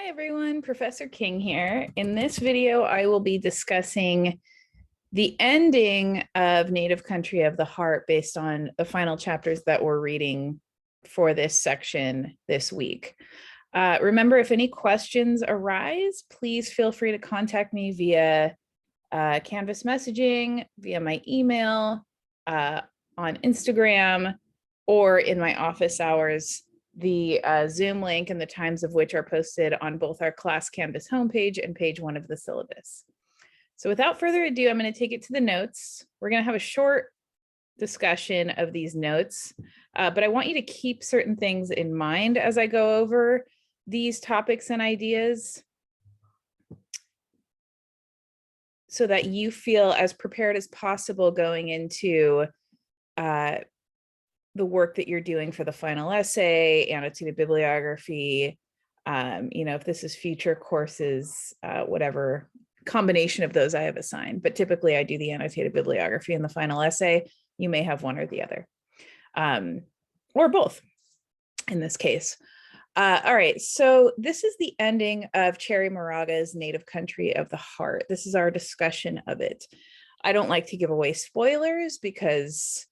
Hi everyone, Professor King here. In this video, I will be discussing the ending of Native Country of the Heart based on the final chapters that we're reading for this section this week. Remember, if any questions arise, please feel free to contact me via Canvas messaging, via my email, on Instagram, or in my office hours. The Zoom link and the times of which are posted on both our class Canvas homepage and page 1 of the syllabus. So without further ado, I'm going to take it to the notes. We're going to have a short discussion of these notes, but I want you to keep certain things in mind as I go over these topics and ideas so that you feel as prepared as possible going into the work that you're doing for the final essay, annotated bibliography, if this is future courses, whatever combination of those I have assigned, but typically I do the annotated bibliography in the final essay. You may have one or the other, or both in this case. All right, so this is the ending of Cherry Moraga's Native Country of the Heart. This is our discussion of it. I don't like to give away spoilers because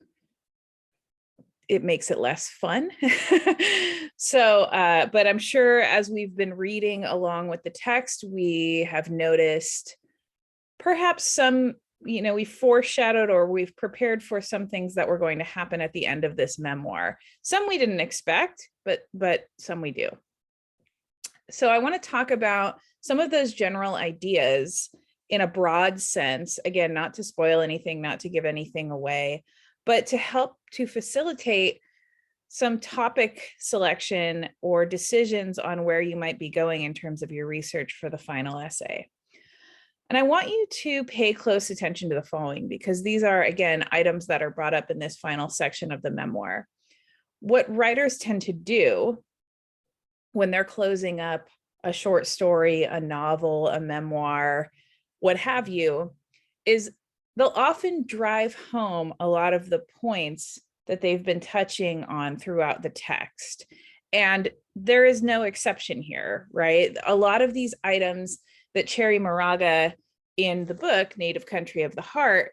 it makes it less fun. So, but I'm sure as we've been reading along with the text, we have noticed perhaps some, we foreshadowed or we've prepared for some things that were going to happen at the end of this memoir. Some we didn't expect, but some we do. So I want to talk about some of those general ideas in a broad sense, again, not to spoil anything, not to give anything away, but to help to facilitate some topic selection or decisions on where you might be going in terms of your research for the final essay. And I want you to pay close attention to the following, because these are, again, items that are brought up in this final section of the memoir. What writers tend to do when they're closing up a short story, a novel, a memoir, what have you, is they'll often drive home a lot of the points that they've been touching on throughout the text. And there is no exception here, right? A lot of these items that Cherry Moraga in the book, Native Country of the Heart,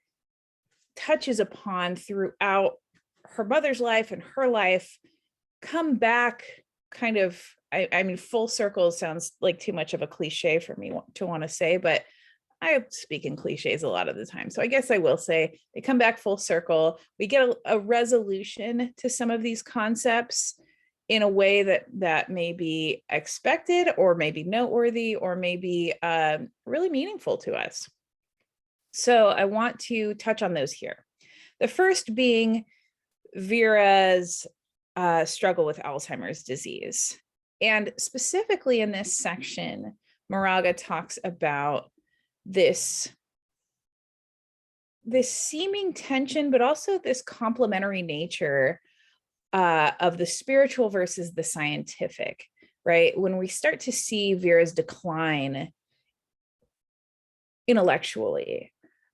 touches upon throughout her mother's life and her life come back kind of, I mean, full circle sounds like too much of a cliche for me to want to say, but I speak in cliches a lot of the time. So I guess I will say they come back full circle. We get a resolution to some of these concepts in a way that may be expected or maybe noteworthy or maybe really meaningful to us. So I want to touch on those here. The first being Vera's struggle with Alzheimer's disease. And specifically in this section, Moraga talks about this seeming tension, but also this complementary nature of the spiritual versus the scientific, right? When we start to see Vera's decline intellectually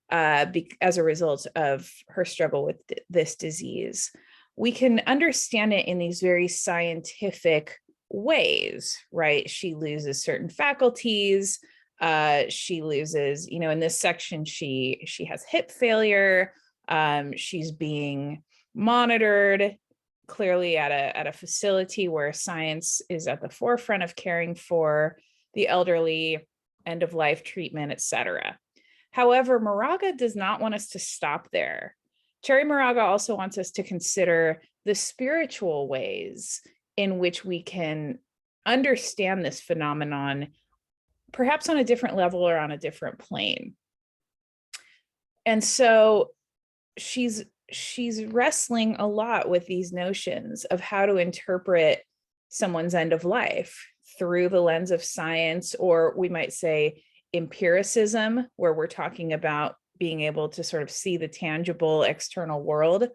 as a result of her struggle with this disease, we can understand it in these very scientific ways, right? She loses certain faculties. She loses, in this section, she has hip failure. She's being monitored clearly at a facility where science is at the forefront of caring for the elderly, end of life treatment, etc. However, Moraga does not want us to stop there. Cherry Moraga also wants us to consider the spiritual ways in which we can understand this phenomenon, perhaps on a different level or on a different plane. And so she's wrestling a lot with these notions of how to interpret someone's end of life through the lens of science, or we might say empiricism, where we're talking about being able to sort of see the tangible external world.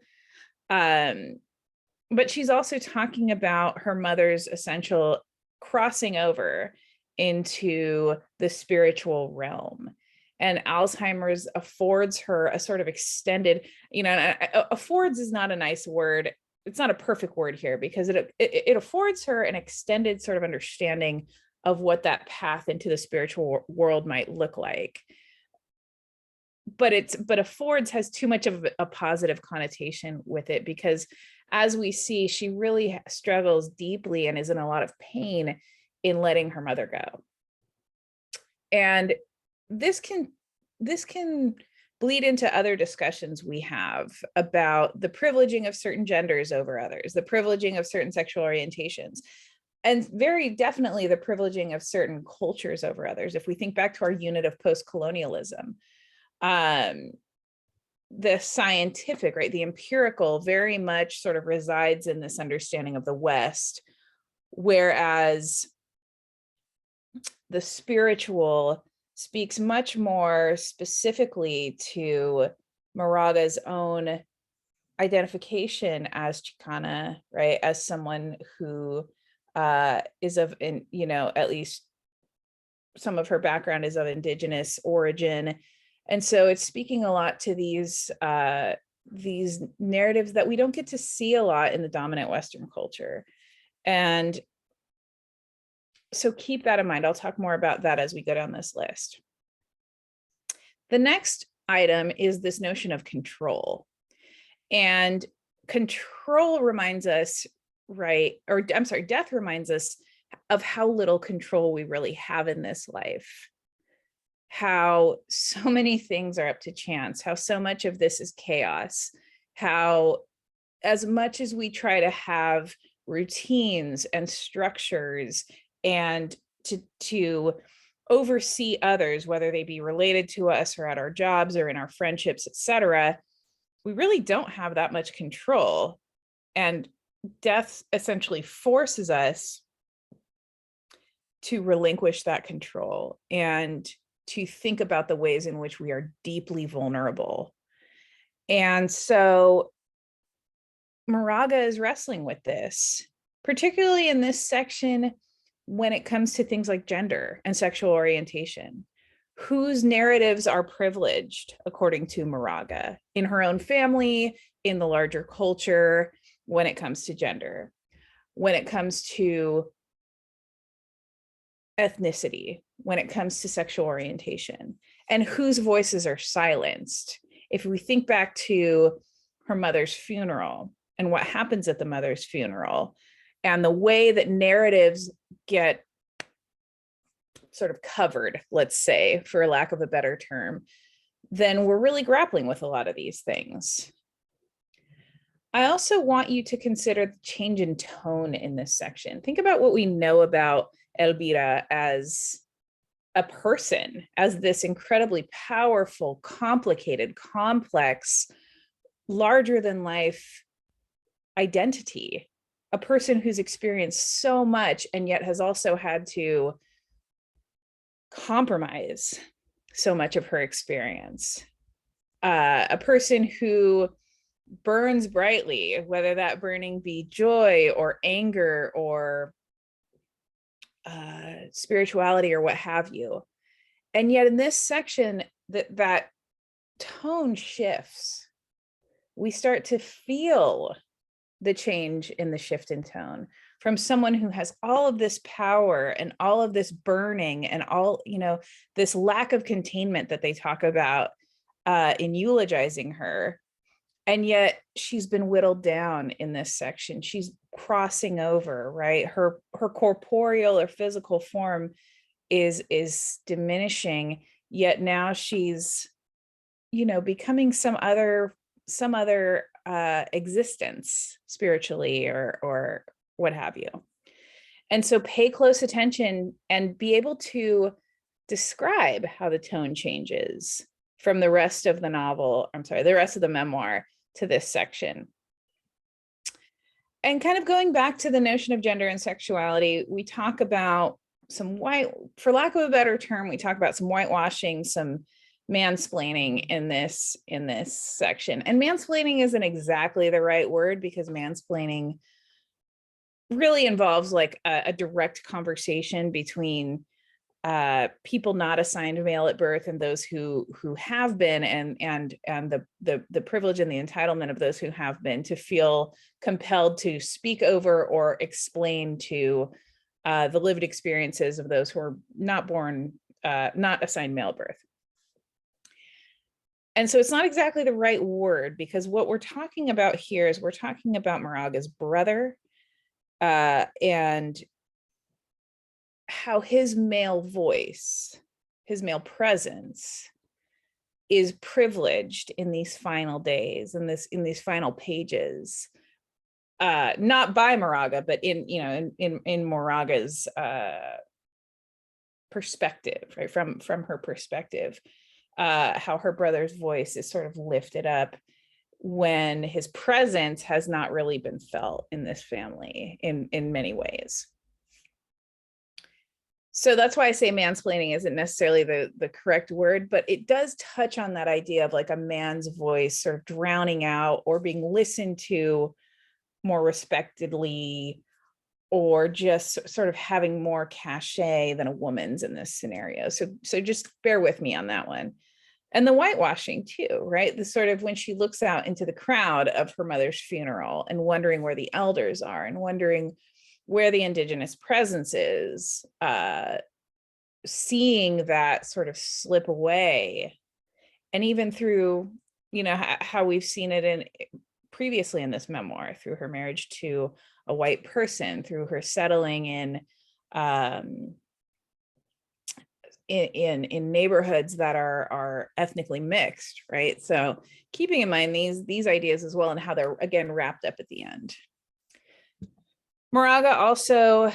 But she's also talking about her mother's essential crossing over into the spiritual realm. And Alzheimer's affords her a sort of extended, affords is not a nice word. It's not a perfect word here because it affords her an extended sort of understanding of what that path into the spiritual world might look like. But affords has too much of a positive connotation with it, because as we see, she really struggles deeply and is in a lot of pain in letting her mother go. And this can bleed into other discussions we have about the privileging of certain genders over others, the privileging of certain sexual orientations, and very definitely the privileging of certain cultures over others. If we think back to our unit of post-colonialism, the scientific, right, the empirical very much sort of resides in this understanding of the West, whereas the spiritual speaks much more specifically to Moraga's own identification as Chicana, right, as someone who is of, you know, at least some of her background is of indigenous origin. And so it's speaking a lot to these narratives that we don't get to see a lot in the dominant Western culture. And so keep that in mind. I'll talk more about that as we go down this list. The next item is this notion of control. And control reminds us, right, or I'm sorry, death reminds us of how little control we really have in this life. How so many things are up to chance, how so much of this is chaos, how as much as we try to have routines and structures and to oversee others, whether they be related to us or at our jobs or in our friendships, etc., we really don't have that much control. And death essentially forces us to relinquish that control and to think about the ways in which we are deeply vulnerable. And so Moraga is wrestling with this, particularly in this section when it comes to things like gender and sexual orientation. Whose narratives are privileged, according to Moraga, in her own family, in the larger culture, when it comes to gender, when it comes to ethnicity, when it comes to sexual orientation, and whose voices are silenced. If we think back to her mother's funeral and what happens at the mother's funeral, and the way that narratives get sort of covered, let's say, for lack of a better term, then we're really grappling with a lot of these things. I also want you to consider the change in tone in this section. Think about what we know about Elvira as a person, as this incredibly powerful, complicated, complex, larger than life identity, a person who's experienced so much and yet has also had to compromise so much of her experience. A person who burns brightly, whether that burning be joy or anger or spirituality or what have you. And yet in this section, that tone shifts. We start to feel the change in the shift in tone from someone who has all of this power and all of this burning and all, you know, this lack of containment that they talk about in eulogizing her. And yet she's been whittled down in this section. She's crossing over, right? Her corporeal or physical form is diminishing, yet now she's, you know, becoming some other existence spiritually or what have you. And so pay close attention and be able to describe how the tone changes from the rest of the novel, the rest of the memoir to this section. And kind of going back to the notion of gender and sexuality, we talk about for lack of a better term, we talk about some whitewashing, some mansplaining in this section. And mansplaining isn't exactly the right word, because mansplaining really involves like a direct conversation between people not assigned male at birth and those who have been, and the privilege and the entitlement of those who have been to feel compelled to speak over or explain to the lived experiences of those who are not born, not assigned male birth. And so it's not exactly the right word, because what we're talking about here is we're talking about Moraga's brother, and how his male voice, his male presence is privileged in these final days, in these final pages, not by Moraga, but in Moraga's perspective, right? From her perspective, how her brother's voice is sort of lifted up when his presence has not really been felt in this family in many ways. So that's why I say mansplaining isn't necessarily the correct word, but it does touch on that idea of like a man's voice sort of drowning out or being listened to more respectedly, or just sort of having more cachet than a woman's in this scenario. So just bear with me on that one. And the whitewashing too, right? The sort of when she looks out into the crowd of her mother's funeral and wondering where the elders are and wondering where the Indigenous presence is, seeing that sort of slip away. And even through, how we've seen it previously in this memoir, through her marriage to a white person, through her settling in neighborhoods that are ethnically mixed, right? So keeping in mind these ideas as well, and how they're again wrapped up at the end. Moraga also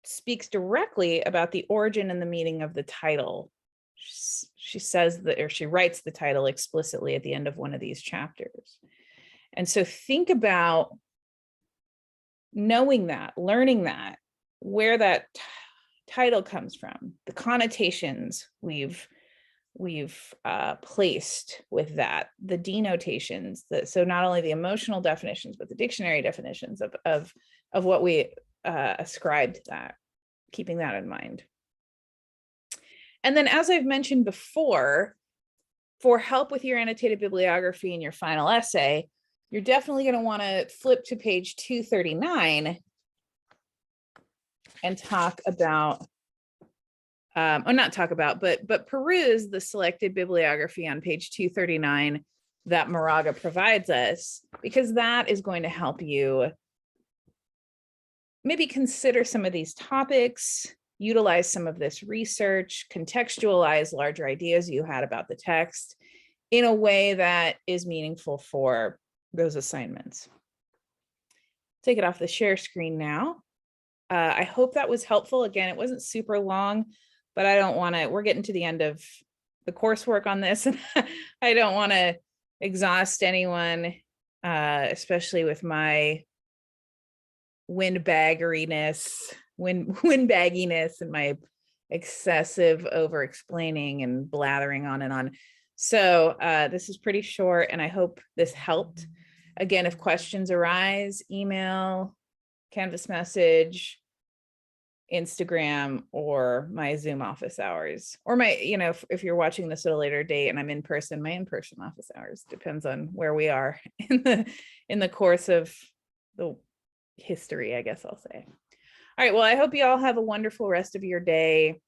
speaks directly about the origin and the meaning of the title. She says that, or she writes the title explicitly at the end of one of these chapters. And so think about knowing that, learning that, where that title comes from, the connotations we've placed with that, the denotations, so not only the emotional definitions, but the dictionary definitions of what we ascribe to that, keeping that in mind. And then, as I've mentioned before, for help with your annotated bibliography in your final essay, you're definitely going to want to flip to page 239 and talk about, or not talk about, but peruse the selected bibliography on page 239 that Moraga provides us, because that is going to help you maybe consider some of these topics, utilize some of this research, contextualize larger ideas you had about the text in a way that is meaningful for those assignments. Take it off the share screen now. I hope that was helpful. Again, it wasn't super long, but I don't want to, we're getting to the end of the coursework on this, and I don't want to exhaust anyone, especially with my windbagginess and my excessive over explaining and blathering on and on. So this is pretty short, and I hope this helped. Again, if questions arise, email, Canvas message, Instagram, or my Zoom office hours, or my, if you're watching this at a later date and I'm in person, my in-person office hours. Depends on where we are in the course of the history, I guess I'll say. All right, well, I hope you all have a wonderful rest of your day,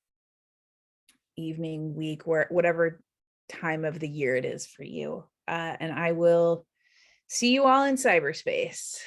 evening, week, whatever time of the year it is for you. And I will see you all in cyberspace.